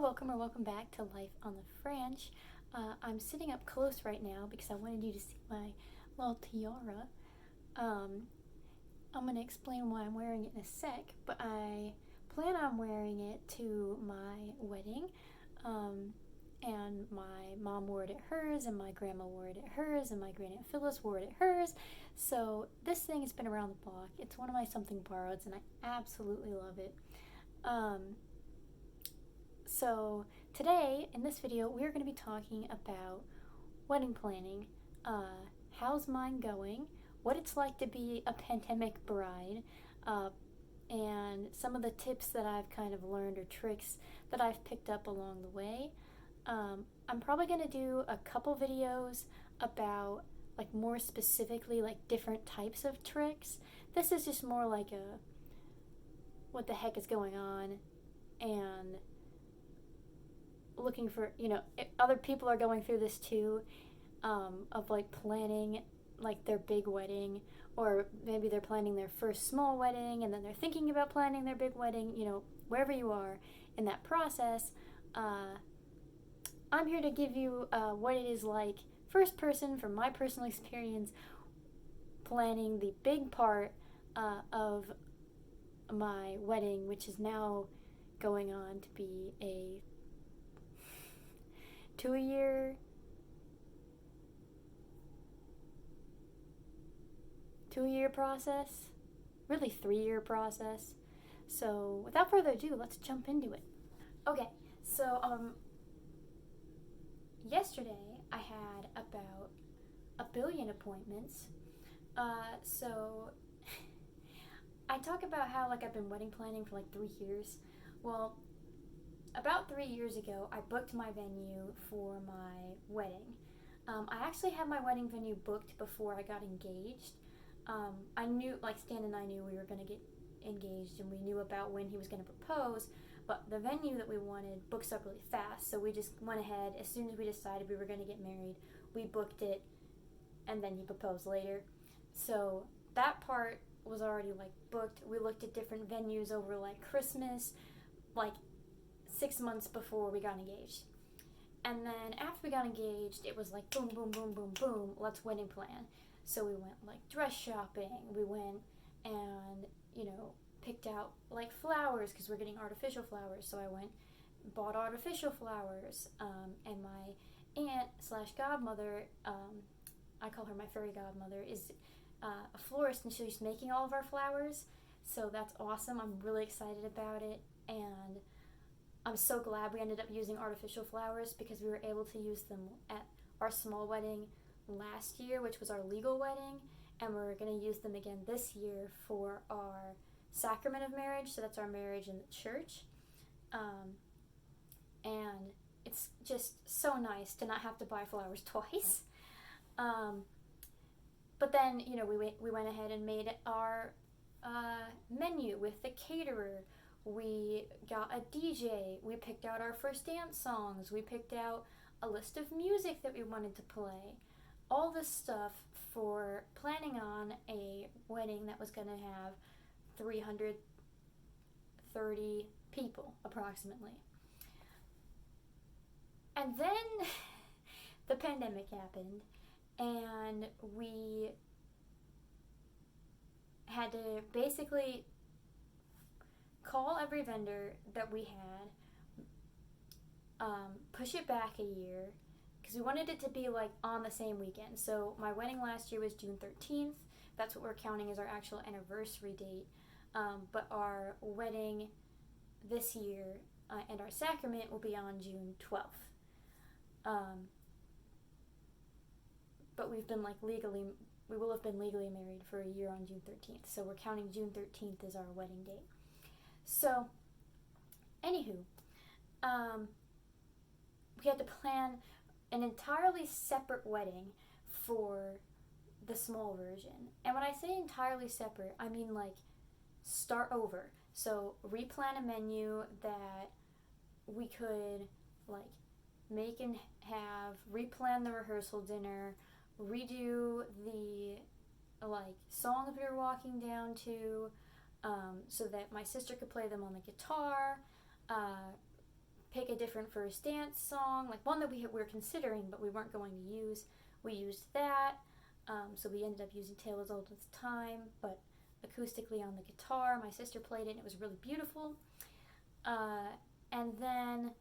welcome or welcome back to Life on the French. I'm sitting up close right now because I wanted you to see my little tiara. I'm going to explain why I'm wearing it in a sec, but I plan on wearing it to my wedding. And my mom wore it at hers, and my grandma wore it at hers, and my Grandaunt Phyllis wore it at hers. So this thing has been around the block. It's one of my something borroweds, and I absolutely love it. So today, in this video, we're going to be talking about wedding planning, how's mine going, what it's like to be a pandemic bride, and some of the tips that I've kind of learned or tricks that I've picked up along the way. I'm probably going to do a couple videos about more specifically different types of tricks. This is just more like a what the heck is going on and looking for, other people are going through this too, of planning their big wedding, or maybe they're planning their first small wedding and then they're thinking about planning their big wedding. Wherever you are in that process, I'm here to give you what it is like, first person, from my personal experience, planning the big part of my wedding, which is now going on to be a 2-year process, really 3-year process. So without further ado, let's jump into it. Okay, so yesterday I had about 1 billion appointments. So I talk about how I've been wedding planning for 3 years. Well, about 3 years ago, I booked my venue for my wedding. I actually had my wedding venue booked before I got engaged. I knew, Stan and I knew we were going to get engaged, and we knew about when he was going to propose, but the venue that we wanted books up really fast, so we just went ahead. As soon as we decided we were going to get married, we booked it, and then he proposed later. So that part was already booked. We looked at different venues over Christmas, 6 months before we got engaged. And then after we got engaged, it was boom, boom, boom, boom, boom, let's wedding plan. So we went dress shopping. We went and, picked out flowers, because we're getting artificial flowers. So I went, bought artificial flowers. And my aunt / godmother, I call her my fairy godmother, is a florist, and she's making all of our flowers. So that's awesome. I'm really excited about it. And I'm so glad we ended up using artificial flowers, because we were able to use them at our small wedding last year, which was our legal wedding, and we're going to use them again this year for our sacrament of marriage. So that's our marriage in the church. And it's just so nice to not have to buy flowers twice. But then, we went ahead and made our menu with the caterer. We got a DJ. We picked out our first dance songs. We picked out a list of music that we wanted to play. All this stuff for planning on a wedding that was going to have 330 people, approximately. And then the pandemic happened, and we had to basically call every vendor that we had, push it back a year, because we wanted it to be on the same weekend. So my wedding last year was June 13th. That's what we're counting as our actual anniversary date. But our wedding this year and our sacrament will be on June 12th. But we've been we will have been legally married for a year on June 13th. So we're counting June 13th as our wedding date. So, anywho, we had to plan an entirely separate wedding for the small version. And when I say entirely separate, I mean start over. So replan a menu that we could make and have, replan the rehearsal dinner, redo the songs we were walking down to, so that my sister could play them on the guitar, pick a different first dance song, like one that we were considering but we weren't going to use. We used that, so we ended up using Tale as Old as Time, but acoustically on the guitar. My sister played it and it was really beautiful. And then,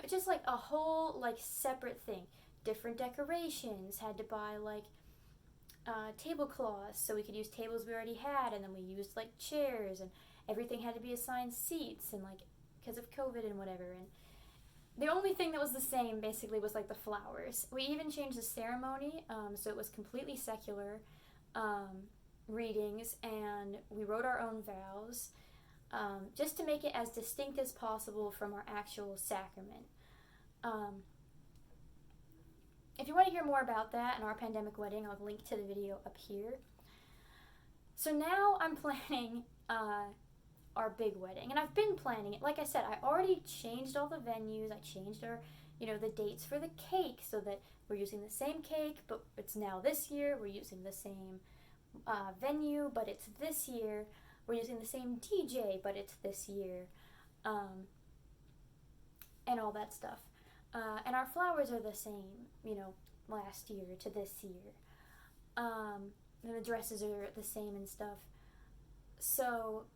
just like a whole like separate thing. Different decorations, had to buy like tablecloths so we could use tables we already had, and then we used like chairs, and everything had to be assigned seats, and like because of COVID and whatever. And the only thing that was the same basically was like the flowers. We even changed the ceremony, so it was completely secular readings, and we wrote our own vows, just to make it as distinct as possible from our actual sacrament. If you want to hear more about that and our pandemic wedding, I'll link to the video up here. So now I'm planning our big wedding, and I've been planning it. Like I said, I already changed all the venues. I changed our, the dates for the cake so that we're using the same cake, but it's now this year. We're using the same venue, but it's this year. We're using the same DJ, but it's this year, and all that stuff. And our flowers are the same, last year to this year. And the dresses are the same and stuff. So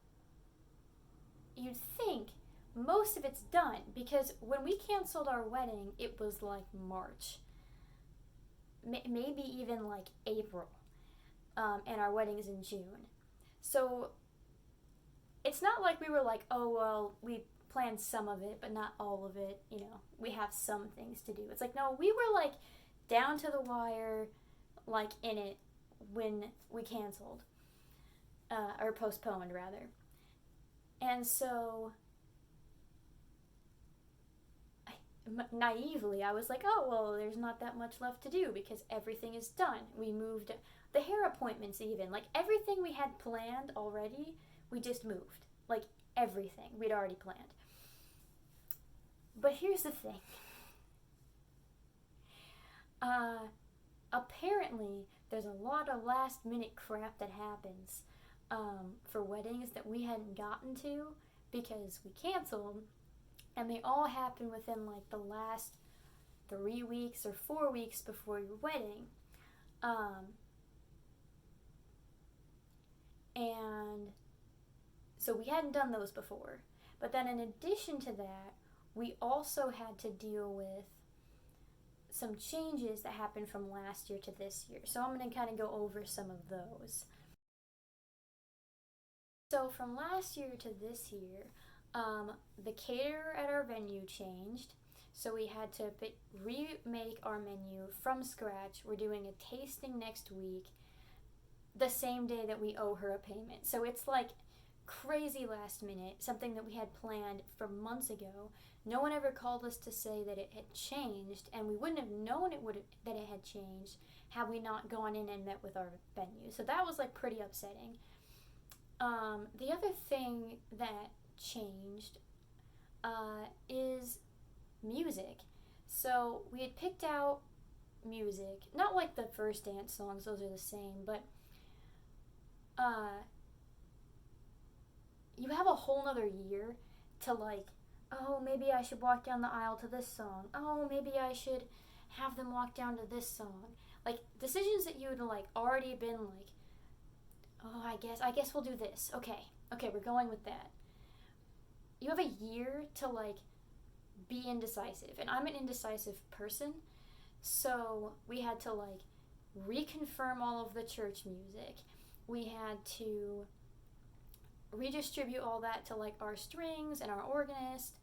you'd think most of it's done, because when we canceled our wedding, it was like March. Maybe even like April. And our wedding is in June. So it's not like we were like, oh, well, we planned some of it, but not all of it. We have some things to do. It's like, no, we were like down to the wire, like in it when we canceled, or postponed rather. And so naively, I was like, oh, well, there's not that much left to do because everything is done. We moved the hair appointments, even like everything we had planned already, we just moved. Like everything we'd already planned. But here's the thing. Apparently, there's a lot of last minute crap that happens for weddings that we hadn't gotten to because we canceled, and they all happen within like the last 3 weeks or 4 weeks before your wedding. And so we hadn't done those before. But then in addition to that, we also had to deal with some changes that happened from last year to this year. So I'm going to kind of go over some of those. So from last year to this year, the caterer at our venue changed. So we had to remake our menu from scratch. We're doing a tasting next week, the same day that we owe her a payment. So it's like crazy last minute, something that we had planned for months ago. No one ever called us to say that it had changed, and we wouldn't have known that it had changed had we not gone in and met with our venue. So that was like pretty upsetting. The other thing that changed is music. So we had picked out music, not like the first dance songs, those are the same, but you have a whole nother year to like, oh, maybe I should walk down the aisle to this song. Oh, maybe I should have them walk down to this song. Like decisions that you'd like already been like, oh, I guess we'll do this. Okay, we're going with that. You have a year to like be indecisive, and I'm an indecisive person, so we had to like reconfirm all of the church music. We had to redistribute all that to like our strings and our organist.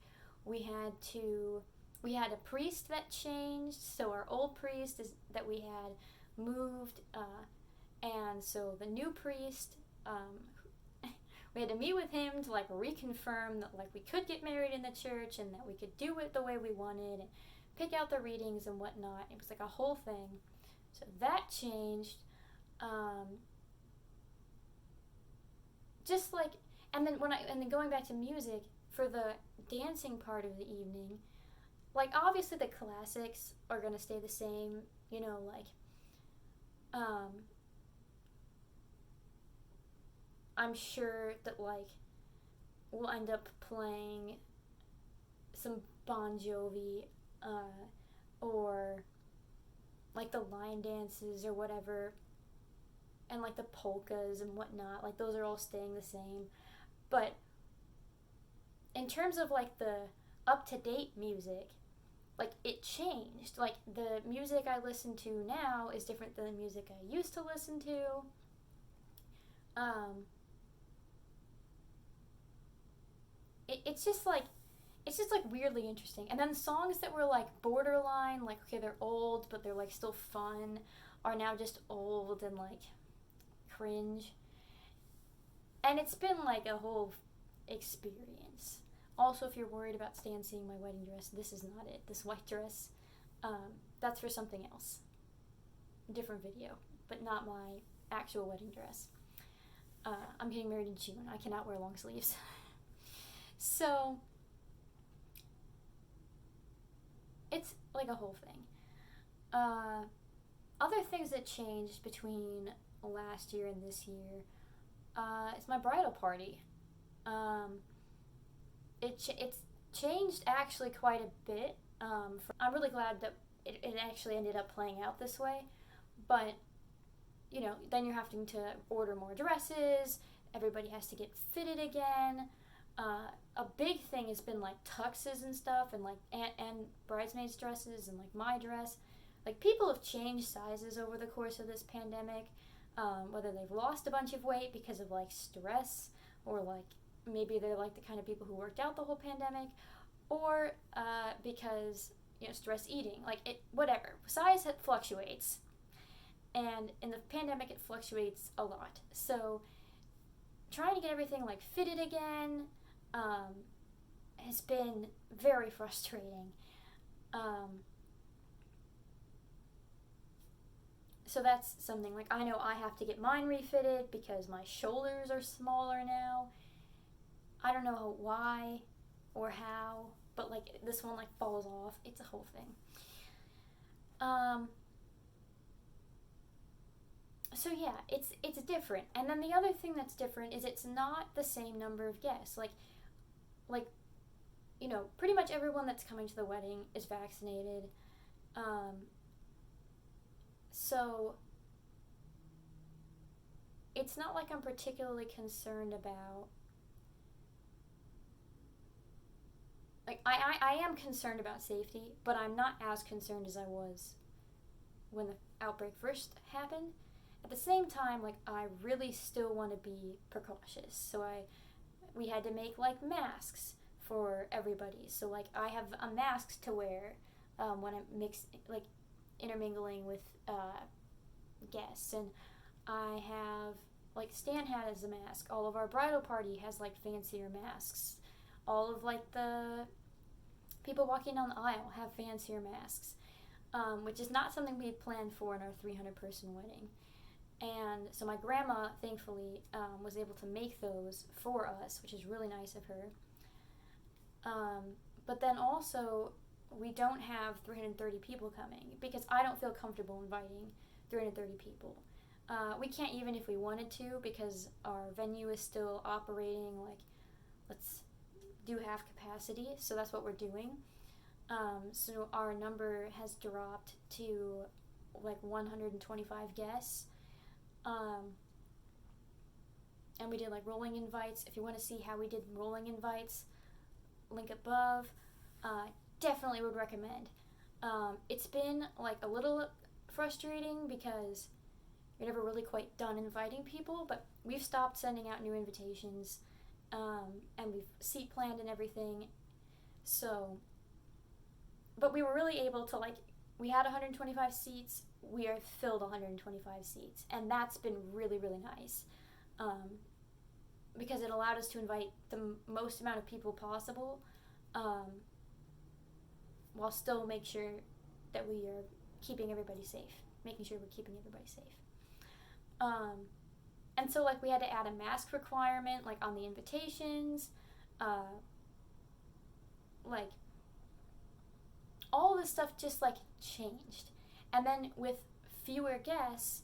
We had a priest that changed, so our old priest that we had moved, and so the new priest, we had to meet with him to like reconfirm that like we could get married in the church and that we could do it the way we wanted and pick out the readings and whatnot. It was like a whole thing. So that changed. Just like, and then going back to music for the dancing part of the evening, like obviously the classics are gonna stay the same, like I'm sure that like we'll end up playing some Bon Jovi, or like the line dances or whatever, and like the polkas and whatnot, like those are all staying the same. But in terms of like the up to date music, like it changed. Like the music I listen to now is different than the music I used to listen to. Um, it's just like weirdly interesting. And then songs that were like borderline, like okay they're old but they're like still fun, are now just old and like cringe. And it's been like a whole experience. Also, if you're worried about Stan seeing my wedding dress, this is not it. This white dress, that's for something else. Different video, but not my actual wedding dress. I'm getting married in June. I cannot wear long sleeves. So, it's like a whole thing. Other things that changed between last year and this year, is my bridal party. It's changed actually quite a bit. I'm really glad that it actually ended up playing out this way. But, then you're having to order more dresses. Everybody has to get fitted again. A big thing has been like tuxes and stuff, and like and bridesmaids dresses, and like my dress. Like people have changed sizes over the course of this pandemic, whether they've lost a bunch of weight because of like stress, or like maybe they're like the kind of people who worked out the whole pandemic, or because stress eating, like it whatever. Size fluctuates, and in the pandemic it fluctuates a lot. So trying to get everything like fitted again has been very frustrating. So that's something, like I know I have to get mine refitted because my shoulders are smaller now. I don't know why or how, but like this one like falls off. It's a whole thing. So yeah, it's different. And then the other thing that's different is it's not the same number of guests. Like pretty much everyone that's coming to the wedding is vaccinated. So it's not like I'm particularly concerned about, like I am concerned about safety, but I'm not as concerned as I was when the outbreak first happened. At the same time, like I really still want to be precautious. So we had to make like masks for everybody. So like I have a mask to wear when I'm intermingling with guests, and I have like Stan has a mask. All of our bridal party has like fancier masks. All of like the people walking down the aisle have fancier masks, which is not something we had planned for in our 300-person wedding. And so my grandma, thankfully, was able to make those for us, which is really nice of her. But then also, we don't have 330 people coming because I don't feel comfortable inviting 330 people. We can't even if we wanted to because our venue is still operating like, let's do half capacity, so that's what we're doing. So our number has dropped to like 125 guests. And we did like rolling invites. If you want to see how we did rolling invites, link above. Definitely would recommend. It's been like a little frustrating because you're never really quite done inviting people, but we've stopped sending out new invitations, and we've seat planned and everything. So, but we were really able to we had 125 seats. We have filled 125 seats, and that's been really, really nice, because it allowed us to invite the most amount of people possible, while still make sure that we are keeping everybody safe, making sure we're keeping everybody safe. And so we had to add a mask requirement on the invitations, all this stuff just changed. And then with fewer guests,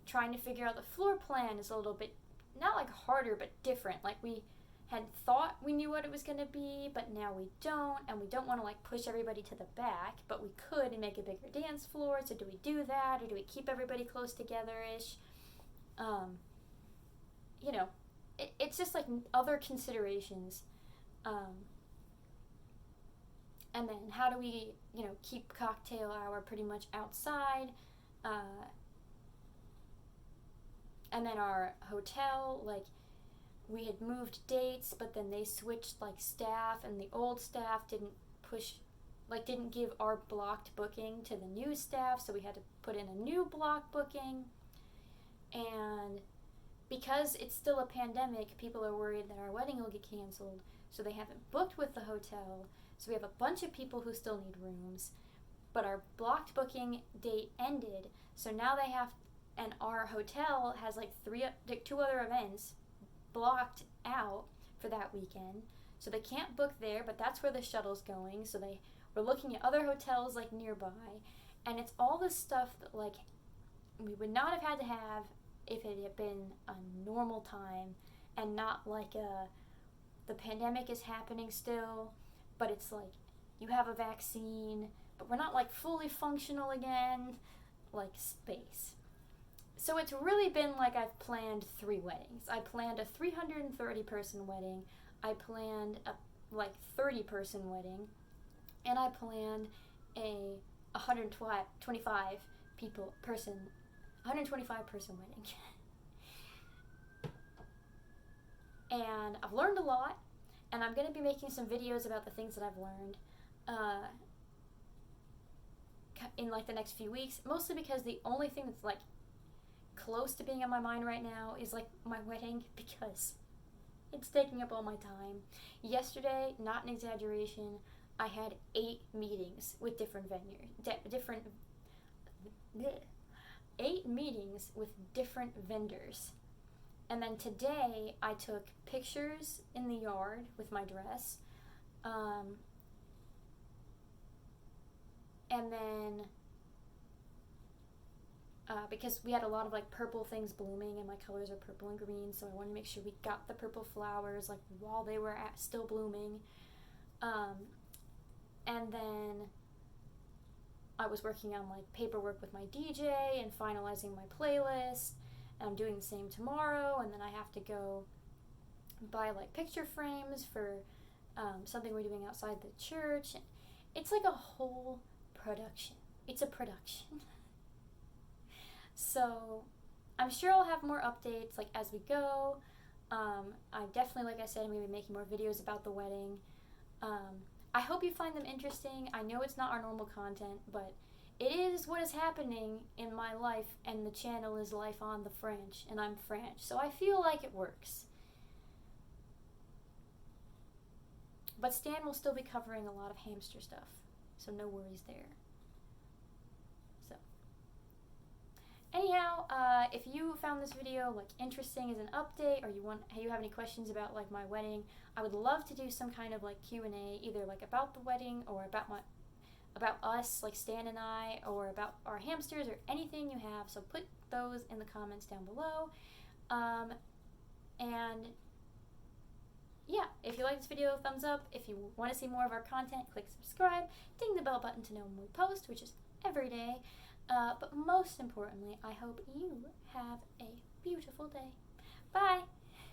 trying to figure out the floor plan is a little bit, not harder, but different. We had thought we knew what it was going to be, but now we don't, and we don't want to like push everybody to the back, but we could and make a bigger dance floor. So do we do that, or do we keep everybody close together-ish? You know, it's just like other considerations. And then how do we, you know, keep cocktail hour pretty much outside? And then our hotel, like, we had moved dates, but then they switched like staff, and the old staff didn't give our blocked booking to the new staff, so we had to put in a new block booking. And because it's still a pandemic, people are worried that our wedding will get canceled, so they haven't booked with the hotel. So we have a bunch of people who still need rooms, but our blocked booking date ended, so now they have, and our hotel has like 2 other events blocked out for that weekend, so they can't book there, but that's where the shuttle's going, so we're looking at other hotels like nearby, and it's all this stuff that like we would not have had to have if it had been a normal time, and not like the pandemic is happening still, but it's like you have a vaccine, but we're not like fully functional again, like space. So it's really been like I've planned 3 weddings. I planned a 330 person wedding, I planned a like 30 person wedding, and I planned a 125 person wedding. And I've learned a lot, and I'm going to be making some videos about the things that I've learned in like the next few weeks, mostly because the only thing that's like close to being on my mind right now is like my wedding, because it's taking up all my time. Yesterday, not an exaggeration, I had 8 meetings with different venues, 8 meetings with different vendors. And then today I took pictures in the yard with my dress, and then because we had a lot of like purple things blooming, and my colors are purple and green, so I wanted to make sure we got the purple flowers like while they were still blooming. And then I was working on like paperwork with my DJ and finalizing my playlist, and I'm doing the same tomorrow. And then I have to go buy like picture frames for something we're doing outside the church. It's like a whole production. It's a production. So I'm sure I'll have more updates like as we go. I definitely, like I said, I'm going to be making more videos about the wedding. I hope you find them interesting. I know it's not our normal content, but it is what is happening in my life, and the channel is Life on the French, and I'm French, so I feel like it works. But Stan will still be covering a lot of hamster stuff, so no worries there. So, anyhow, if you found this video like interesting as an update, or you have any questions about like my wedding, I would love to do some kind of like Q&A, either like about the wedding or about us, like Stan and I, or about our hamsters, or anything you have. So put those in the comments down below. And yeah, if you like this video, thumbs up. If you want to see more of our content, click subscribe. Ding the bell button to know when we post, which is every day. But most importantly, I hope you have a beautiful day. Bye!